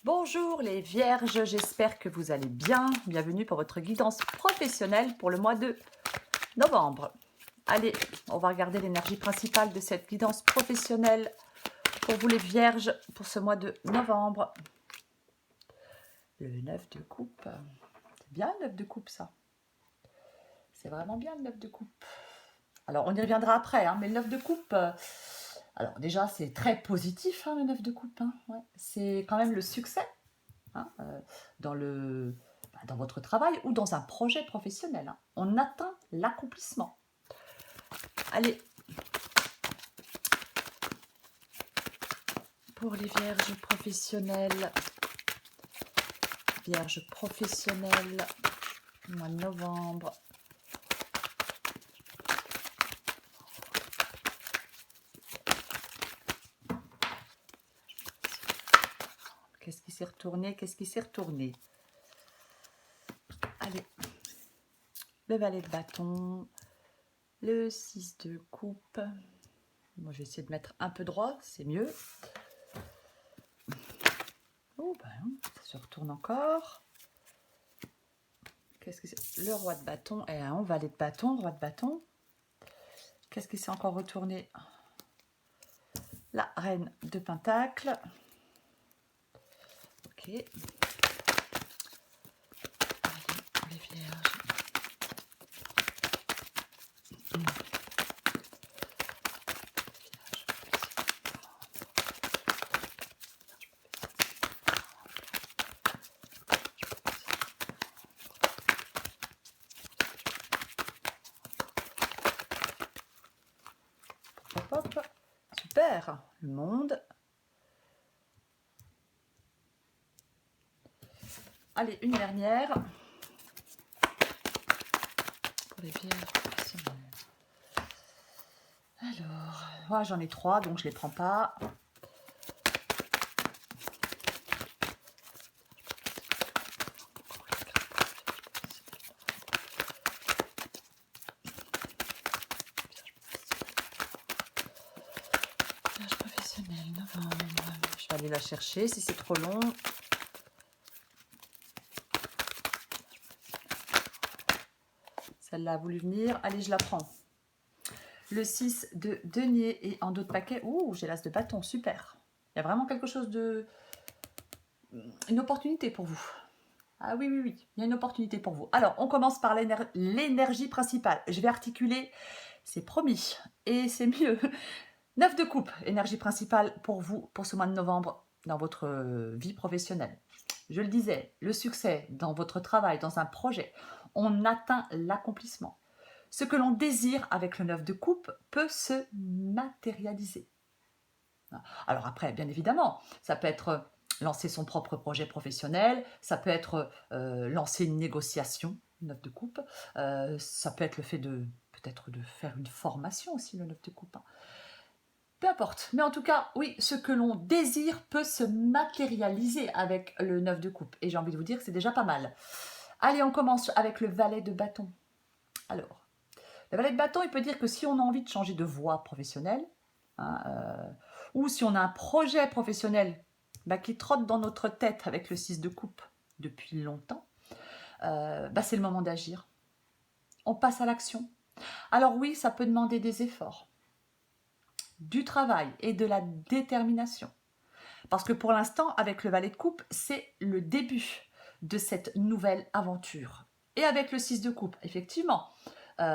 Bonjour les vierges, j'espère que vous allez bien. Bienvenue pour votre guidance professionnelle pour le mois de novembre. Allez, on va regarder l'énergie principale de cette guidance professionnelle pour vous les vierges pour ce mois de novembre. Le 9 de coupe, c'est bien le 9 de coupe ça. C'est vraiment bien le 9 de coupe. Alors on y reviendra après, hein, mais le 9 de coupe... alors déjà c'est très positif le 9 de coupe. Ouais. C'est quand même le succès. Dans votre travail ou dans un projet professionnel. On atteint l'accomplissement. Allez, pour les vierges professionnelles, mois de novembre. Qu'est-ce qui s'est retourné? Allez, le valet de bâton, le 6 de coupe. Moi, je vais essayer de mettre un peu droit, c'est mieux. Oh, ça se retourne encore. Qu'est-ce que c'est? Le roi de bâton et un valet de bâton, roi de bâton. Qu'est-ce qui s'est encore retourné? La reine de pentacle. Ok. Allez, les vierges. Hop, hop. Super. Le monde. Allez, une dernière. Pour les vierges professionnelles. Alors, voilà, j'en ai 3, donc je ne les prends pas. Vierge professionnelle, novembre. Je vais aller la chercher si c'est trop long. Celle-là a voulu venir. Allez, je la prends. Le 6 de denier et en dos de paquet. Ouh, j'ai l'as de bâton, super. Il y a vraiment quelque chose de... une opportunité pour vous. Ah oui, oui, oui, il y a une opportunité pour vous. Alors, on commence par l'énergie principale. Je vais articuler, c'est promis, et c'est mieux. 9 de coupe, énergie principale pour vous, pour ce mois de novembre, dans votre vie professionnelle. Je le disais, le succès dans votre travail, dans un projet, on atteint l'accomplissement. Ce que l'on désire avec le 9 de coupe peut se matérialiser. Alors après, bien évidemment, ça peut être lancer son propre projet professionnel, ça peut être lancer une négociation, 9 de coupe, ça peut être le fait de peut-être de faire une formation aussi, le 9 de coupe. Peu importe, mais en tout cas, oui, ce que l'on désire peut se matérialiser avec le 9 de coupe. Et j'ai envie de vous dire que c'est déjà pas mal. Allez, on commence avec le valet de bâton. Alors, le valet de bâton, il peut dire que si on a envie de changer de voie professionnelle, ou si on a un projet professionnel qui trotte dans notre tête avec le 6 de coupe depuis longtemps, c'est le moment d'agir. On passe à l'action. Alors oui, ça peut demander des efforts, du travail et de la détermination. Parce que pour l'instant, avec le valet de coupe, c'est le début de cette nouvelle aventure. Et avec le 6 de coupe, effectivement, non,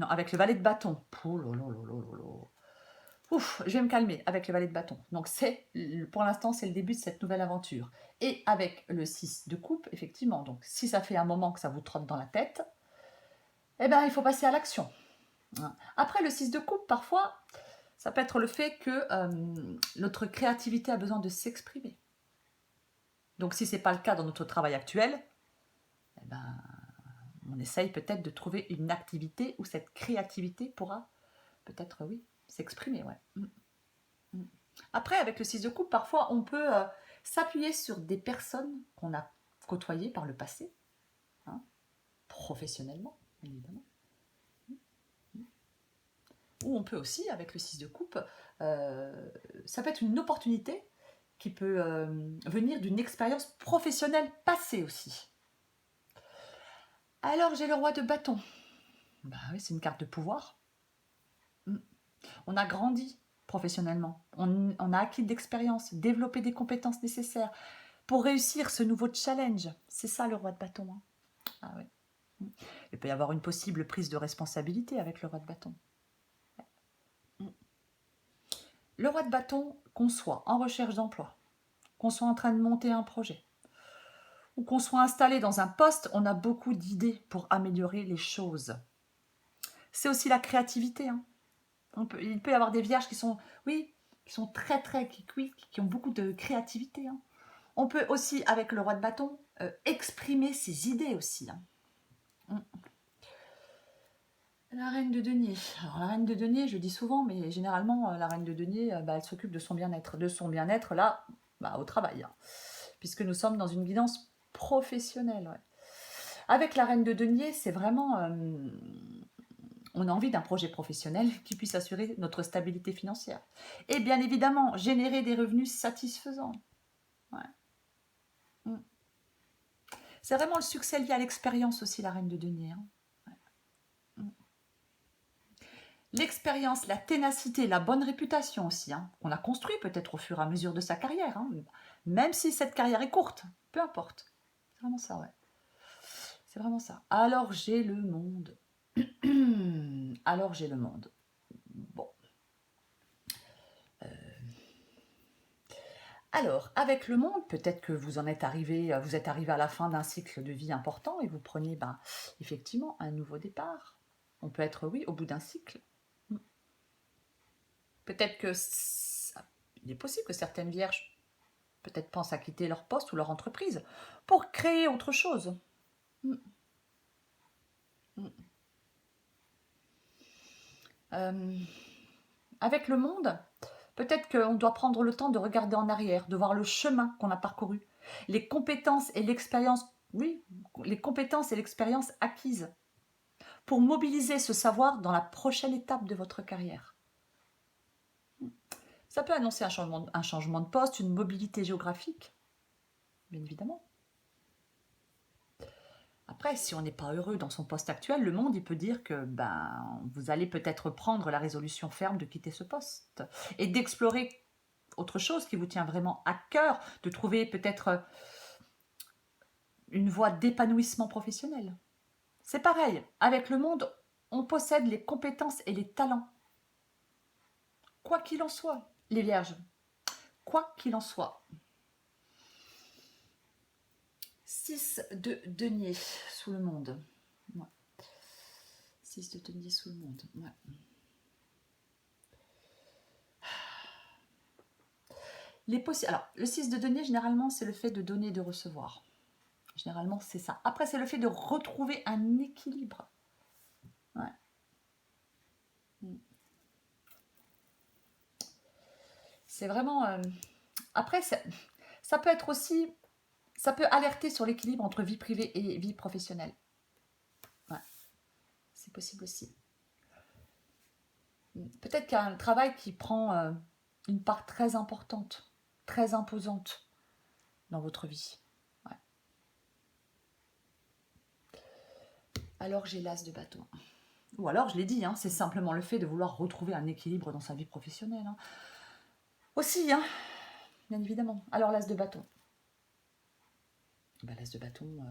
avec le valet de bâton, ouf, je vais me calmer avec le valet de bâton. Donc pour l'instant, c'est le début de cette nouvelle aventure. Et avec le 6 de coupe, effectivement, donc si ça fait un moment que ça vous trotte dans la tête, eh ben, il faut passer à l'action. Après, le 6 de coupe, parfois, ça peut être le fait que notre créativité a besoin de s'exprimer. Donc si ce n'est pas le cas dans notre travail actuel, eh ben, on essaye peut-être de trouver une activité où cette créativité pourra peut-être, oui, s'exprimer. Ouais. Après, avec le 6 de coupe, parfois, on peut s'appuyer sur des personnes qu'on a côtoyées par le passé, professionnellement, évidemment. Ou on peut aussi, avec le 6 de coupe, ça peut être une opportunité qui peut venir d'une expérience professionnelle passée aussi. Alors, j'ai le roi de bâton. Bah oui, c'est une carte de pouvoir. On a grandi professionnellement. On a acquis de l'expérience, développé des compétences nécessaires pour réussir ce nouveau challenge. C'est ça le roi de bâton. Hein. Ah oui. Il peut y avoir une possible prise de responsabilité avec le roi de bâton. Le roi de bâton, qu'on soit en recherche d'emploi, qu'on soit en train de monter un projet, ou qu'on soit installé dans un poste, on a beaucoup d'idées pour améliorer les choses. C'est aussi la créativité. Hein. Il peut y avoir des vierges qui sont, oui, qui sont qui ont beaucoup de créativité. Hein. On peut aussi, avec le roi de bâton, exprimer ses idées aussi. Hein. La reine de denier. Alors, la reine de denier, je le dis souvent, mais généralement, la reine de denier, elle s'occupe de son bien-être. De son bien-être, là, au travail. Hein. Puisque nous sommes dans une guidance professionnelle. Ouais. Avec la reine de denier, c'est vraiment... on a envie d'un projet professionnel qui puisse assurer notre stabilité financière. Et bien évidemment, générer des revenus satisfaisants. Ouais. C'est vraiment le succès lié à l'expérience aussi, la reine de denier. Hein. L'expérience, la ténacité, la bonne réputation aussi, hein, qu'on a construit peut-être au fur et à mesure de sa carrière, hein, même si cette carrière est courte, peu importe. C'est vraiment ça, ouais. C'est vraiment ça. Alors j'ai le monde. Alors j'ai le monde. Bon. Alors, avec le monde, peut-être que vous êtes arrivé à la fin d'un cycle de vie important et vous prenez effectivement un nouveau départ. On peut être, oui, au bout d'un cycle. Peut-être que il est possible que certaines vierges peut-être pensent à quitter leur poste ou leur entreprise pour créer autre chose. Avec le monde, peut-être qu'on doit prendre le temps de regarder en arrière, de voir le chemin qu'on a parcouru, les compétences et l'expérience, oui, les compétences et l'expérience acquises pour mobiliser ce savoir dans la prochaine étape de votre carrière. Ça peut annoncer un changement de poste, une mobilité géographique, bien évidemment. Après, si on n'est pas heureux dans son poste actuel, le monde, il peut dire que vous allez peut-être prendre la résolution ferme de quitter ce poste et d'explorer autre chose qui vous tient vraiment à cœur, de trouver peut-être une voie d'épanouissement professionnel. C'est pareil, avec le monde, on possède les compétences et les talents. Quoi qu'il en soit, les vierges, quoi qu'il en soit. 6 de denier sous le monde. Ouais. 6 de denier sous le monde. Ouais. Alors, le 6 de denier, généralement, c'est le fait de donner et de recevoir. Généralement, c'est ça. Après, c'est le fait de retrouver un équilibre. Ouais. C'est vraiment... Après, ça peut être aussi... Ça peut alerter sur l'équilibre entre vie privée et vie professionnelle. Ouais. C'est possible aussi. Peut-être qu'il y a un travail qui prend une part très importante, très imposante dans votre vie. Ouais. Alors j'ai l'as de bâton. Ou alors, je l'ai dit, hein, c'est simplement le fait de vouloir retrouver un équilibre dans sa vie professionnelle. Hein. Aussi, hein, bien évidemment. Alors l'as de bâton. L'as de bâton,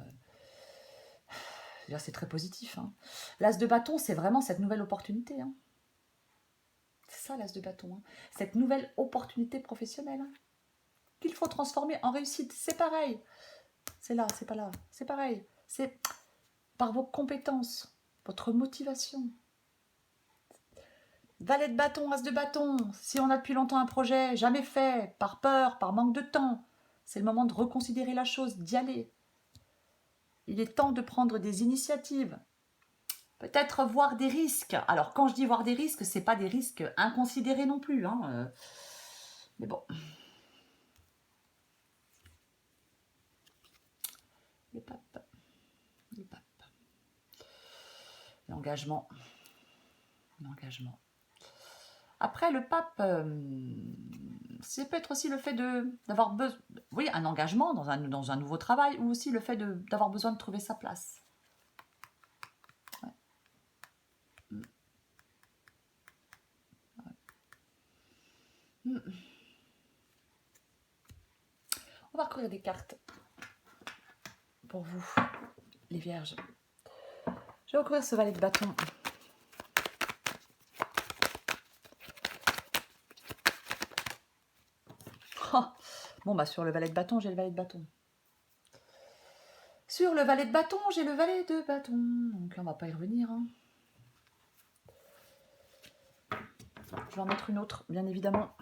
c'est très positif. Hein. L'as de bâton, c'est vraiment cette nouvelle opportunité. Hein. C'est ça l'as de bâton. Hein. Cette nouvelle opportunité professionnelle. Hein. Qu'il faut transformer en réussite. C'est pareil. C'est là, c'est pas là. C'est pareil. C'est par vos compétences, votre motivation. Valet de bâton, as de bâton. Si on a depuis longtemps un projet jamais fait, par peur, par manque de temps, c'est le moment de reconsidérer la chose, d'y aller. Il est temps de prendre des initiatives. Peut-être voir des risques. Alors, quand je dis voir des risques, c'est pas des risques inconsidérés non plus. Hein. Mais bon. Le pape. Le pape. L'engagement. L'engagement. Après, le pape, Ça peut être aussi le fait d'avoir besoin, oui, un engagement dans un nouveau travail, ou aussi le fait d'avoir besoin de trouver sa place. Ouais. Mm. Ouais. Mm. On va recouvrir des cartes pour vous, les vierges. Je vais recouvrir ce valet de bâton. Oh. Bon, bah sur le valet de bâton, j'ai le valet de bâton. Sur le valet de bâton, j'ai le valet de bâton. Donc là, on va pas y revenir. Hein. Je vais en mettre une autre, bien évidemment.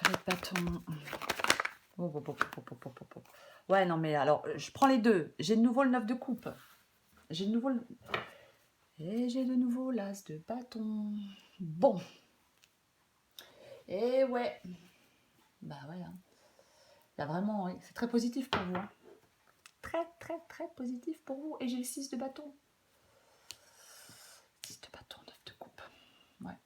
Valet de bâton. Oh, oh, oh, oh, oh, oh, oh. Ouais, non, mais alors, je prends les deux. J'ai de nouveau le 9 de coupe. J'ai de nouveau le... Et j'ai de nouveau l'as de bâton. Bon. Et ouais. Bah ouais. Hein. Il y a vraiment... Oui, c'est très positif pour vous. Hein. Très, très, très positif pour vous. Et j'ai le 6 de bâton. 6 de bâton, 9 de coupe. Ouais.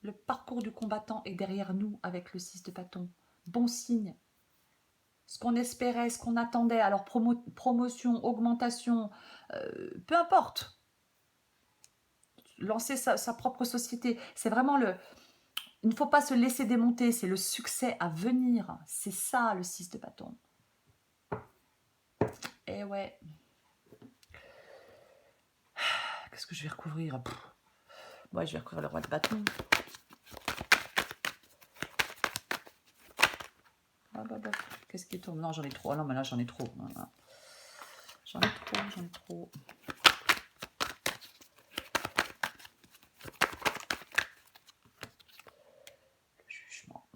Le parcours du combattant est derrière nous avec le 6 de bâton. Bon signe. Ce qu'on espérait, ce qu'on attendait. Alors, promotion, augmentation, peu importe. Lancer sa propre société. C'est vraiment le... Il ne faut pas se laisser démonter. C'est le succès à venir. C'est ça, le 6 de bâton. Et ouais. Qu'est-ce que je vais recouvrir? Ouais, je vais recouvrir le roi de bâton. Qu'est-ce qui tourne? Non, j'en ai trop. Ah non, mais là, j'en ai trop. J'en ai trop. Le jugement.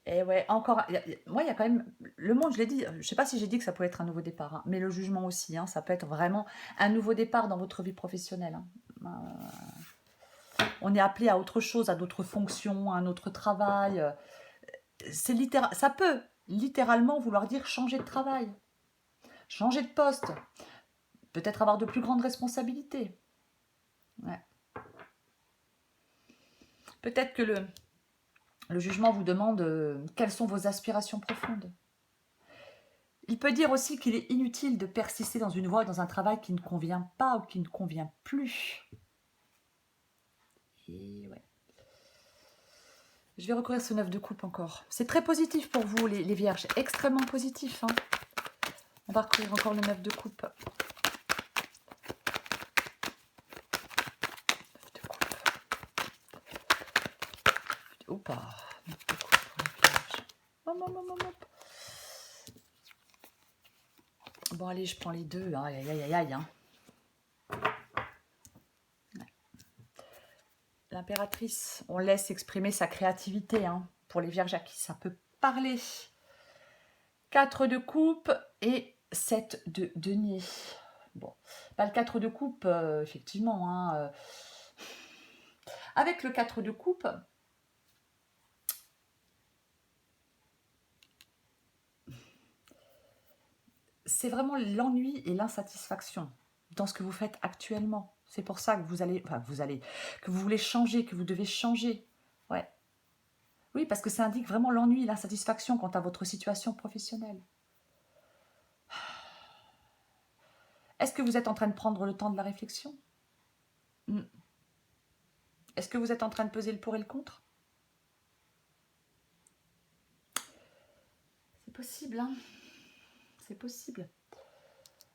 Et ouais, encore... Moi, il y a quand même... Le monde, je l'ai dit, je ne sais pas si j'ai dit que ça pouvait être un nouveau départ, hein, mais le jugement aussi, hein, ça peut être vraiment un nouveau départ dans votre vie professionnelle. Hein. On est appelé à autre chose, à d'autres fonctions, à un autre travail. Ça peut littéralement vouloir dire changer de travail, changer de poste, peut-être avoir de plus grandes responsabilités. Ouais. Peut-être que le jugement vous demande quelles sont vos aspirations profondes. Il peut dire aussi qu'il est inutile de persister dans une voie, dans un travail qui ne convient pas ou qui ne convient plus. Et ouais. Je vais recourir ce 9 de coupe encore. C'est très positif pour vous, les vierges. Extrêmement positif. Hein. On va recourir encore le 9 de coupe. 9 de coupe. Opa. 9 de coupe pour les vierges. Bon, allez, je prends les deux. Aïe, aïe, aïe, aïe. Hein. L'impératrice, on laisse exprimer sa créativité. Hein, pour les vierges à qui ça peut parler. 4 de coupe et 7 de denier. Bon, pas le 4 de coupe, effectivement. Hein, avec le 4 de coupe, c'est vraiment l'ennui et l'insatisfaction dans ce que vous faites actuellement. C'est pour ça que que vous voulez changer, que vous devez changer. Ouais. Oui, parce que ça indique vraiment l'ennui et l'insatisfaction quant à votre situation professionnelle. Est-ce que vous êtes en train de prendre le temps de la réflexion? Est-ce que vous êtes en train de peser le pour et le contre? C'est possible, hein? C'est possible.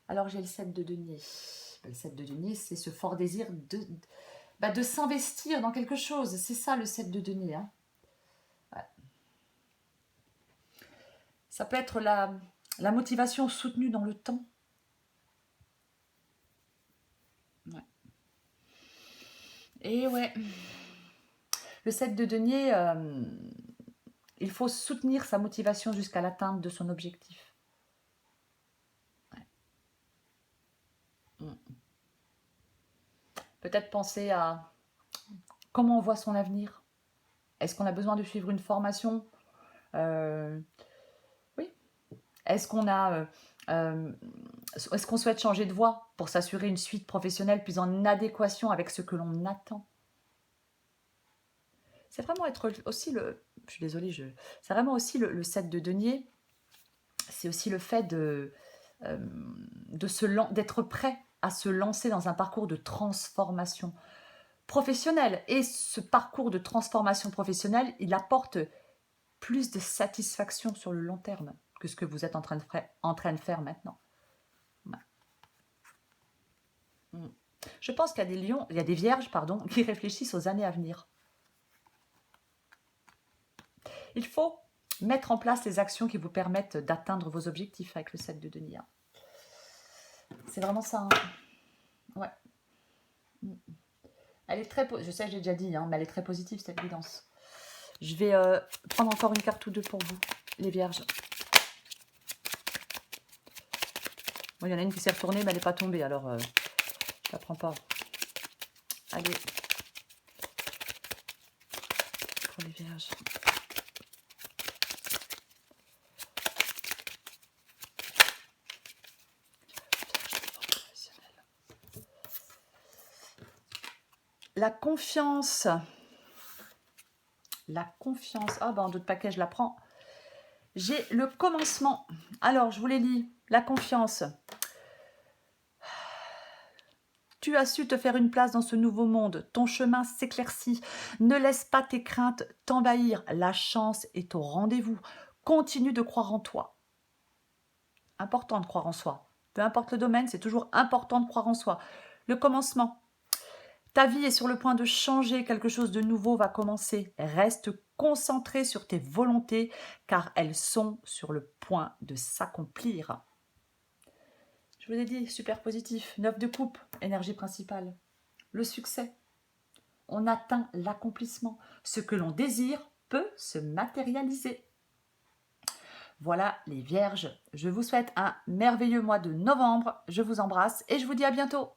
Alors j'ai le 7 de denier. Le 7 de denier, c'est ce fort désir de s'investir dans quelque chose. C'est ça le 7 de denier. Hein. Ouais. Ça peut être la motivation soutenue dans le temps. Ouais. Et ouais. Le 7 de denier, il faut soutenir sa motivation jusqu'à l'atteinte de son objectif. Ouais. Peut-être penser à Comment on voit son avenir? Est-ce qu'on a besoin de suivre une formation? Oui. Est-ce qu'on souhaite changer de voie pour s'assurer une suite professionnelle plus en adéquation avec ce que l'on attend? C'est vraiment être aussi le... Je suis désolée, c'est vraiment aussi le 7 de denier. C'est aussi le fait d'être prêt à se lancer dans un parcours de transformation professionnelle. Et ce parcours de transformation professionnelle, il apporte plus de satisfaction sur le long terme que ce que vous êtes en train de faire maintenant. Ouais. Je pense qu'il y a des lions, il y a des vierges, pardon, qui réfléchissent aux années à venir. Il faut mettre en place les actions qui vous permettent d'atteindre vos objectifs avec le 7 de denier. C'est vraiment ça. Hein. Ouais. Elle est très... Je sais, j'ai déjà dit, hein, mais elle est très positive, cette évidence. Je vais prendre encore une carte ou deux pour vous, les vierges. Bon, il y en a une qui s'est retournée, mais elle n'est pas tombée, alors je ne la prends pas. Allez. Pour les vierges. La confiance. La confiance. Ah, ben, en d'autres paquets, je la prends. J'ai le commencement. Alors, je vous les lis. La confiance. Tu as su te faire une place dans ce nouveau monde. Ton chemin s'éclaircit. Ne laisse pas tes craintes t'envahir. La chance est au rendez-vous. Continue de croire en toi. Important de croire en soi. Peu importe le domaine, c'est toujours important de croire en soi. Le commencement. Ta vie est sur le point de changer, quelque chose de nouveau va commencer. Reste concentré sur tes volontés car elles sont sur le point de s'accomplir. Je vous ai dit, super positif. 9 de coupe, énergie principale. Le succès. On atteint l'accomplissement. Ce que l'on désire peut se matérialiser. Voilà les vierges. Je vous souhaite un merveilleux mois de novembre. Je vous embrasse et je vous dis à bientôt.